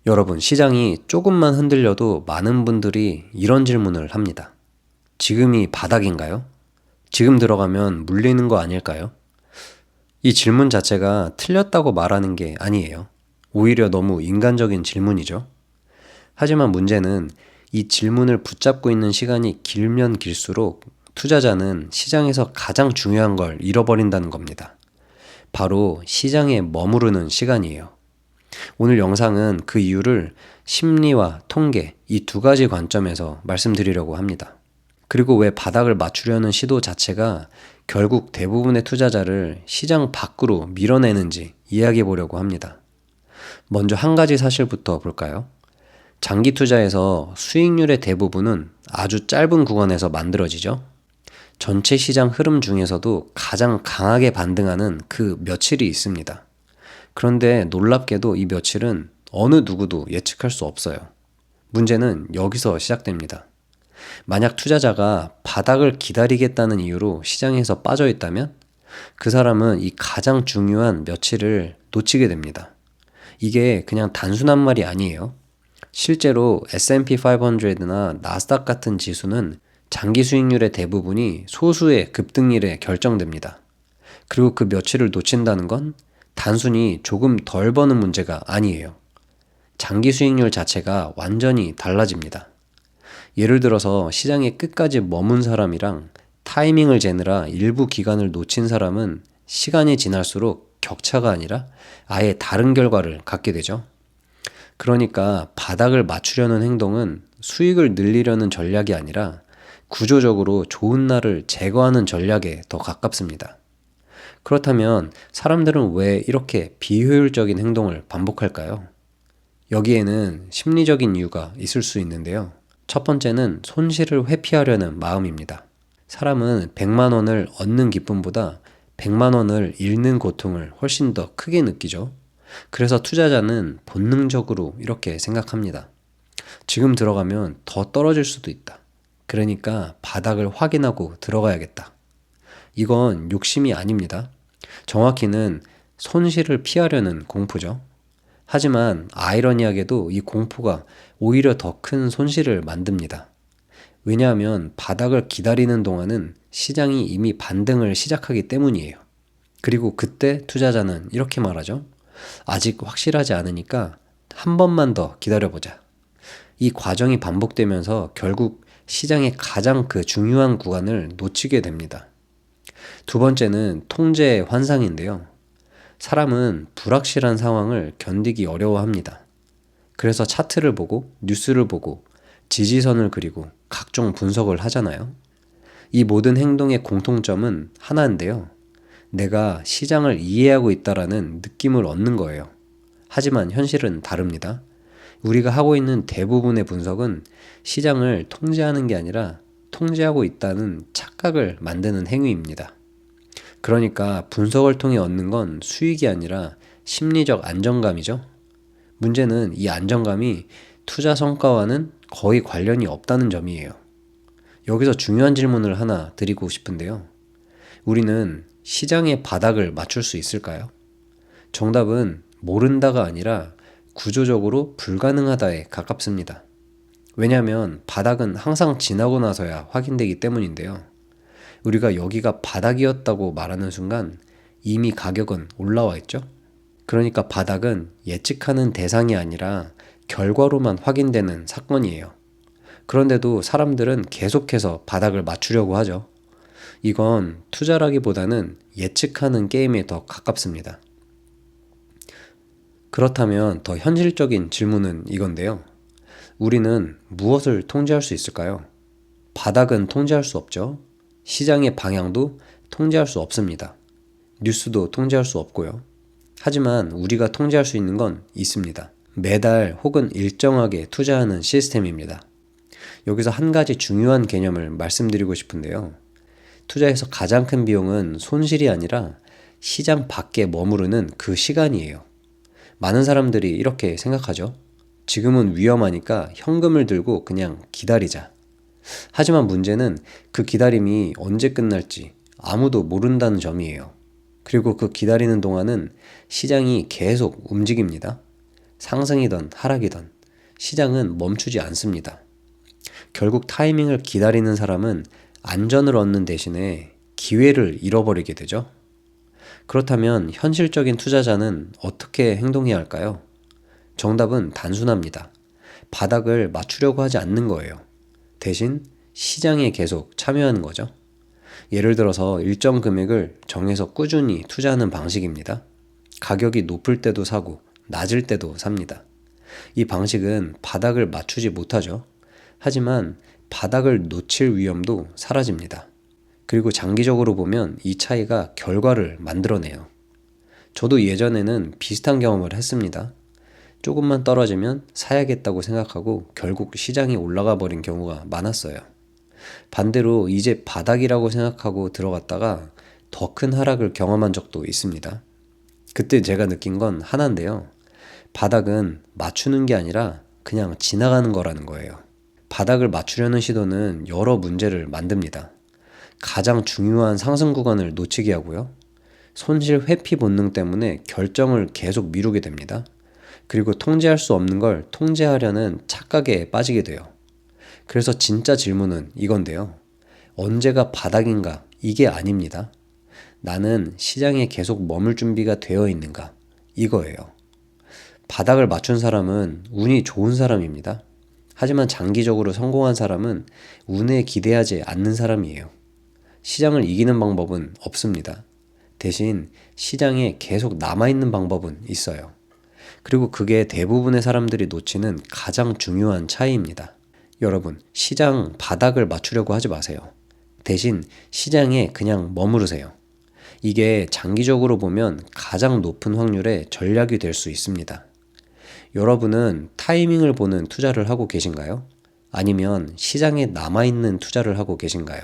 여러분, 시장이 조금만 흔들려도 많은 분들이 이런 질문을 합니다. 지금이 바닥인가요? 지금 들어가면 물리는 거 아닐까요? 이 질문 자체가 틀렸다고 말하는 게 아니에요. 오히려 너무 인간적인 질문이죠. 하지만 문제는 이 질문을 붙잡고 있는 시간이 길면 길수록 투자자는 시장에서 가장 중요한 걸 잃어버린다는 겁니다. 바로 시장에 머무르는 시간이에요. 오늘 영상은 그 이유를 심리와 통계 이 두 가지 관점에서 말씀드리려고 합니다. 그리고 왜 바닥을 맞추려는 시도 자체가 결국 대부분의 투자자를 시장 밖으로 밀어내는지 이야기해 보려고 합니다. 먼저 한 가지 사실부터 볼까요? 장기 투자에서 수익률의 대부분은 아주 짧은 구간에서 만들어지죠. 전체 시장 흐름 중에서도 가장 강하게 반등하는 그 며칠이 있습니다. 그런데 놀랍게도 이 며칠은 어느 누구도 예측할 수 없어요. 문제는 여기서 시작됩니다. 만약 투자자가 바닥을 기다리겠다는 이유로 시장에서 빠져 있다면 그 사람은 이 가장 중요한 며칠을 놓치게 됩니다. 이게 그냥 단순한 말이 아니에요. 실제로 S&P 500나 나스닥 같은 지수는 장기 수익률의 대부분이 소수의 급등일에 결정됩니다. 그리고 그 며칠을 놓친다는 건 단순히 조금 덜 버는 문제가 아니에요. 장기 수익률 자체가 완전히 달라집니다. 예를 들어서 시장의 끝까지 머문 사람이랑 타이밍을 재느라 일부 기간을 놓친 사람은 시간이 지날수록 격차가 아니라 아예 다른 결과를 갖게 되죠. 그러니까 바닥을 맞추려는 행동은 수익을 늘리려는 전략이 아니라 구조적으로 좋은 날을 제거하는 전략에 더 가깝습니다. 그렇다면 사람들은 왜 이렇게 비효율적인 행동을 반복할까요? 여기에는 심리적인 이유가 있을 수 있는데요. 첫 번째는 손실을 회피하려는 마음입니다. 사람은 100만 원을 얻는 기쁨보다 100만 원을 잃는 고통을 훨씬 더 크게 느끼죠. 그래서 투자자는 본능적으로 이렇게 생각합니다. 지금 들어가면 더 떨어질 수도 있다. 그러니까 바닥을 확인하고 들어가야겠다. 이건 욕심이 아닙니다. 정확히는 손실을 피하려는 공포죠. 하지만 아이러니하게도 이 공포가 오히려 더 큰 손실을 만듭니다. 왜냐하면 바닥을 기다리는 동안은 시장이 이미 반등을 시작하기 때문이에요. 그리고 그때 투자자는 이렇게 말하죠. 아직 확실하지 않으니까 한 번만 더 기다려보자. 이 과정이 반복되면서 결국 시장의 가장 그 중요한 구간을 놓치게 됩니다. 두 번째는 통제의 환상인데요. 사람은 불확실한 상황을 견디기 어려워합니다. 그래서 차트를 보고 뉴스를 보고 지지선을 그리고 각종 분석을 하잖아요. 이 모든 행동의 공통점은 하나인데요. 내가 시장을 이해하고 있다라는 느낌을 얻는 거예요. 하지만 현실은 다릅니다. 우리가 하고 있는 대부분의 분석은 시장을 통제하는 게 아니라 통제하고 있다는 착각을 만드는 행위입니다. 그러니까 분석을 통해 얻는 건 수익이 아니라 심리적 안정감이죠. 문제는 이 안정감이 투자 성과와는 거의 관련이 없다는 점이에요. 여기서 중요한 질문을 하나 드리고 싶은데요. 우리는 시장의 바닥을 맞출 수 있을까요? 정답은 모른다가 아니라 구조적으로 불가능하다에 가깝습니다. 왜냐하면 바닥은 항상 지나고 나서야 확인되기 때문인데요. 우리가 여기가 바닥이었다고 말하는 순간 이미 가격은 올라와 있죠. 그러니까 바닥은 예측하는 대상이 아니라 결과로만 확인되는 사건이에요. 그런데도 사람들은 계속해서 바닥을 맞추려고 하죠. 이건 투자라기보다는 예측하는 게임에 더 가깝습니다. 그렇다면 더 현실적인 질문은 이건데요. 우리는 무엇을 통제할 수 있을까요? 바닥은 통제할 수 없죠. 시장의 방향도 통제할 수 없습니다. 뉴스도 통제할 수 없고요. 하지만 우리가 통제할 수 있는 건 있습니다. 매달 혹은 일정하게 투자하는 시스템입니다. 여기서 한 가지 중요한 개념을 말씀드리고 싶은데요. 투자에서 가장 큰 비용은 손실이 아니라 시장 밖에 머무르는 그 시간이에요. 많은 사람들이 이렇게 생각하죠. 지금은 위험하니까 현금을 들고 그냥 기다리자. 하지만 문제는 그 기다림이 언제 끝날지 아무도 모른다는 점이에요. 그리고 그 기다리는 동안은 시장이 계속 움직입니다. 상승이든 하락이든 시장은 멈추지 않습니다. 결국 타이밍을 기다리는 사람은 안전을 얻는 대신에 기회를 잃어버리게 되죠. 그렇다면 현실적인 투자자는 어떻게 행동해야 할까요? 정답은 단순합니다. 바닥을 맞추려고 하지 않는 거예요. 대신 시장에 계속 참여하는 거죠. 예를 들어서 일정 금액을 정해서 꾸준히 투자하는 방식입니다. 가격이 높을 때도 사고 낮을 때도 삽니다. 이 방식은 바닥을 맞추지 못하죠. 하지만 바닥을 놓칠 위험도 사라집니다. 그리고 장기적으로 보면 이 차이가 결과를 만들어내요. 저도 예전에는 비슷한 경험을 했습니다. 조금만 떨어지면 사야겠다고 생각하고 결국 시장이 올라가 버린 경우가 많았어요. 반대로 이제 바닥이라고 생각하고 들어갔다가 더 큰 하락을 경험한 적도 있습니다. 그때 제가 느낀 건 하나인데요. 바닥은 맞추는 게 아니라 그냥 지나가는 거라는 거예요. 바닥을 맞추려는 시도는 여러 문제를 만듭니다. 가장 중요한 상승 구간을 놓치게 하고요. 손실 회피 본능 때문에 결정을 계속 미루게 됩니다. 그리고 통제할 수 없는 걸 통제하려는 착각에 빠지게 돼요. 그래서 진짜 질문은 이건데요. 언제가 바닥인가? 이게 아닙니다. 나는 시장에 계속 머물 준비가 되어 있는가? 이거예요. 바닥을 맞춘 사람은 운이 좋은 사람입니다. 하지만 장기적으로 성공한 사람은 운에 기대하지 않는 사람이에요. 시장을 이기는 방법은 없습니다. 대신 시장에 계속 남아있는 방법은 있어요. 그리고 그게 대부분의 사람들이 놓치는 가장 중요한 차이입니다. 여러분, 시장 바닥을 맞추려고 하지 마세요. 대신 시장에 그냥 머무르세요. 이게 장기적으로 보면 가장 높은 확률의 전략이 될 수 있습니다. 여러분은 타이밍을 보는 투자를 하고 계신가요? 아니면 시장에 남아있는 투자를 하고 계신가요?